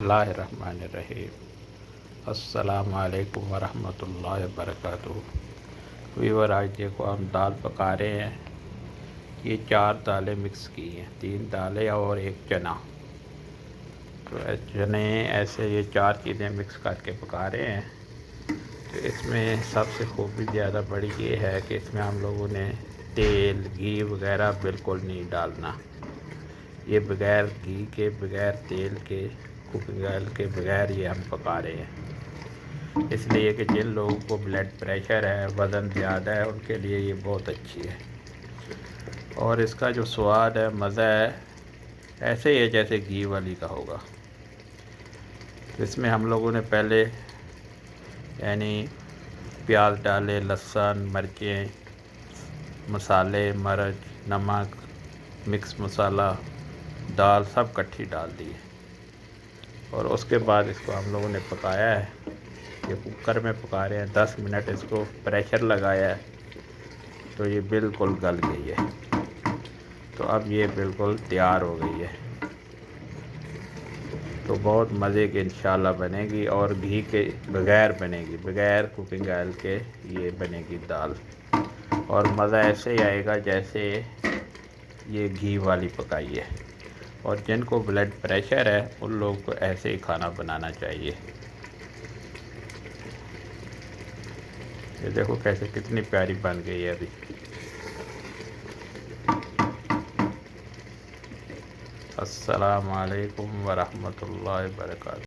اللہ الرحمن الرحیم۔ السلام علیکم ورحمۃ اللہ وبرکاتہ۔ ویور، آج دیکھو ہم دال پکا رہے ہیں۔ یہ 4 دالیں مکس کی ہیں، 3 دالیں اور 1 چنا۔ تو چنے ایسے یہ 4 چیزیں مکس کر کے پکا رہے ہیں۔ تو اس میں سب سے خوبی زیادہ بڑی یہ ہے کہ اس میں ہم لوگوں نے تیل گھی وغیرہ بالکل نہیں ڈالنا۔ یہ بغیر گھی کے، بغیر تیل کے، کوکنگ آئل کے بغیر یہ ہم پکا رہے ہیں۔ اس لیے کہ جن لوگوں کو بلڈ پریشر ہے، وزن زیادہ ہے، ان کے لیے یہ بہت اچھی ہے۔ اور اس کا جو سواد ہے، مزہ ہے، ایسے ہی ہے جیسے گھی والی کا ہوگا۔ اس میں ہم لوگوں نے پہلے یعنی پیاز ڈالے، لہسن، مرچیں، مسالے، مرچ، نمک، مکس مسالہ، دال سب کٹھی ڈال دی ہے۔ اور اس کے بعد اس کو ہم لوگوں نے پکایا ہے۔ یہ کوکر میں پکا رہے ہیں، 10 منٹ اس کو پریشر لگایا ہے، تو یہ بالکل گل گئی ہے۔ تو اب یہ بالکل تیار ہو گئی ہے۔ تو بہت مزے کی انشاءاللہ بنے گی، اور گھی کے بغیر بنے گی، بغیر کوکنگ آئل کے یہ بنے گی دال۔ اور مزہ ایسے ہی آئے گا جیسے یہ گھی والی پکائی ہے۔ اور جن کو بلڈ پریشر ہے، ان لوگوں کو ایسے ہی کھانا بنانا چاہیے۔ یہ دیکھو کیسے کتنی پیاری بن گئی ہے ابھی۔ السلام علیکم ورحمۃ اللہ وبرکاتہ۔